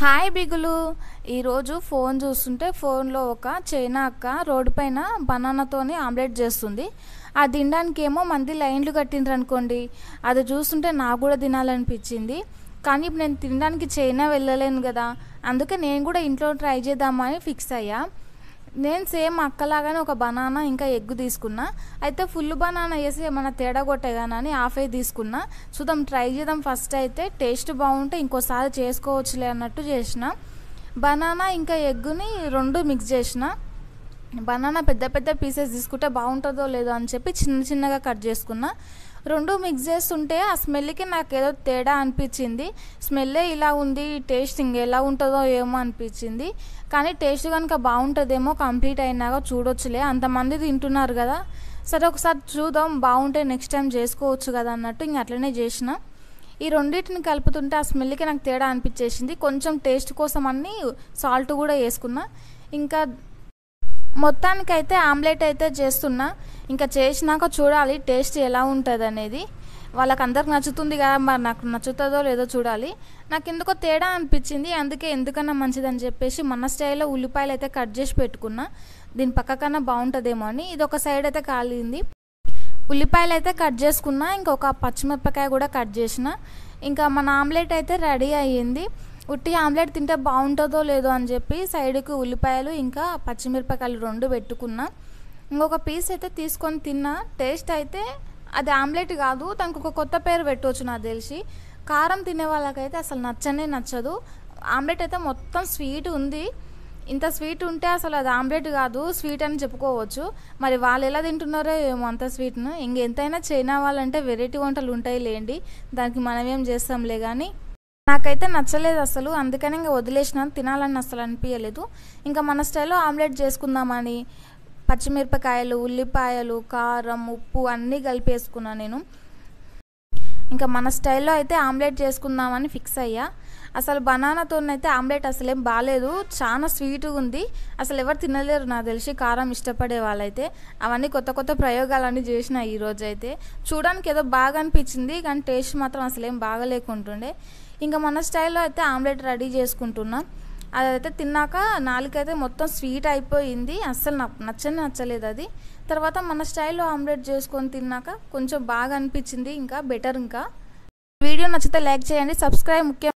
Hi బిగులు. ఈరోజు phone చూస్తుంటే ఫోన్లో ఒక చైనా అక్క రోడ్డు పైన బనానాతోని ఆమ్లెట్ చేస్తుంది. ఆ తినడానికి ఏమో మంది లైన్లు కట్టిండ్రు అనుకోండి. అది చూస్తుంటే నాకు కూడా తినాలనిపించింది. కానీ ఇప్పుడు నేను తినడానికి చైనా వెళ్ళలేను కదా, అందుకే నేను కూడా ఇంట్లో ట్రై చేద్దామని ఫిక్స్ అయ్యా. నేను సేమ్ అక్కలాగానే ఒక బనానా ఇంకా ఎగ్ తీసుకున్నా. అయితే ఫుల్ బనానా వేసి ఏమన్నా తేడా కొట్టేగానని హాఫ్ అయి తీసుకున్నా. చూద్దాం, ట్రై చేద్దాం. ఫస్ట్ అయితే టేస్ట్ బాగుంటే ఇంకోసారి చేసుకోవచ్చులే అన్నట్టు చేసిన. బనానా ఇంకా ఎగ్గుని రెండు మిక్స్ చేసిన. బనానా పెద్ద పెద్ద పీసెస్ తీసుకుంటే బాగుంటుందో లేదో అని చెప్పి చిన్న చిన్నగా కట్ చేసుకున్నా. రెండు మిక్స్ చేస్తుంటే ఆ స్మెల్కి నాకు ఏదో తేడా అనిపించింది. స్మెల్లే ఇలా ఉంది, టేస్ట్ ఇంకెలా ఉంటుందో ఏమో అనిపించింది. కానీ టేస్ట్ కనుక బాగుంటుందేమో కంప్లీట్ అయినాక చూడొచ్చులే, అంతమంది తింటున్నారు కదా, సరే ఒకసారి చూద్దాం, బాగుంటే నెక్స్ట్ టైం చేసుకోవచ్చు కదా అన్నట్టు ఇంక అట్లనే చేసిన. ఈ రెండింటిని కలుపుతుంటే ఆ స్మెల్కి నాకు తేడా అనిపించేసింది. కొంచెం టేస్ట్ కోసం అన్ని సాల్ట్ కూడా వేసుకున్నా. ఇంకా మొత్తానికైతే ఆమ్లెట్ అయితే చేస్తున్నా. ఇంకా చేసినాక చూడాలి టేస్ట్ ఎలా ఉంటుంది అనేది. వాళ్ళకందరికి నచ్చుతుంది కదా, మరి నాకు నచ్చుతుందో లేదో చూడాలి. నాకు ఎందుకో తేడా అనిపించింది, అందుకే ఎందుకన్నా మంచిదని చెప్పేసి మన స్టైల్లో ఉల్లిపాయలు అయితే కట్ చేసి పెట్టుకున్నా. దీని పక్కకన్నా బాగుంటుందేమో అని. ఇది ఒక సైడ్ అయితే కాలింది. ఉల్లిపాయలు అయితే కట్ చేసుకున్నా. ఇంకొక పచ్చిమిరపకాయ కూడా కట్ చేసిన. ఇంకా మన ఆమ్లెట్ అయితే రెడీ అయ్యింది. ఉట్టి ఆమ్లెట్ తింటే బాగుంటుందో లేదో అని చెప్పి సైడ్కి ఉల్లిపాయలు ఇంకా పచ్చిమిరపకాయలు రెండు పెట్టుకున్నా. ఇంకొక పీస్ అయితే తీసుకొని తిన్నా. టేస్ట్ అయితే అది ఆమ్లెట్ కాదు, దానికి ఒక కొత్త పేరు పెట్టవచ్చు నాకు తెలిసి. కారం తినే వాళ్ళకైతే అసలు నచ్చనే నచ్చదు. ఆమ్లెట్ అయితే మొత్తం స్వీట్ ఉంది. ఇంత స్వీట్ ఉంటే అసలు అది ఆమ్లెట్ కాదు, స్వీట్ అని చెప్పుకోవచ్చు. మరి వాళ్ళు ఎలా తింటున్నారో ఏమో అంత స్వీట్ను. ఇంకెంతైనా చైనా వాళ్ళంటే వెరైటీ వంటలు ఉంటాయి లేండి, దానికి మనమేం చేస్తాంలే. కానీ నాకైతే నచ్చలేదు అసలు, అందుకని ఇంకా వదిలేసినాను. తినాలని అసలు అనిపించలేదు. ఇంకా మన స్టైల్లో ఆమ్లెట్ చేసుకుందామని పచ్చిమిరపకాయలు, ఉల్లిపాయలు, కారం, ఉప్పు అన్నీ కలిపేసుకున్నాను నేను. ఇంకా మన స్టైల్లో అయితే ఆమ్లెట్ చేసుకుందామని ఫిక్స్ అయ్యా. అసలు బనానాతోనైతే ఆమ్లెట్ అసలు ఏం బాగాలేదు, చాలా స్వీట్గా ఉంది. అసలు ఎవరు తినలేరు నాకు తెలిసి, కారం ఇష్టపడే వాళ్ళైతే. అవన్నీ కొత్త కొత్త ప్రయోగాలన్నీ చేసిన ఈరోజు అయితే. చూడడానికి ఏదో బాగా అనిపించింది, కానీ టేస్ట్ మాత్రం అసలు ఏం బాగలేకుంటుండే. ఇంకా మన స్టైల్లో అయితే ఆమ్లెట్ రెడీ చేసుకుంటున్నా. అదైతే తిన్నాక నాలుకైతే మొత్తం స్వీట్ అయిపోయింది. అస్సలు నచ్చలేదు అది. తర్వాత మన స్టైల్లో ఆమ్లెట్ చేసుకొని తిన్నాక కొంచెం బాగా అనిపించింది, ఇంకా బెటర్. ఇంకా వీడియో నచ్చితే లైక్ చేయండి, సబ్స్క్రైబ్ ముఖ్యం.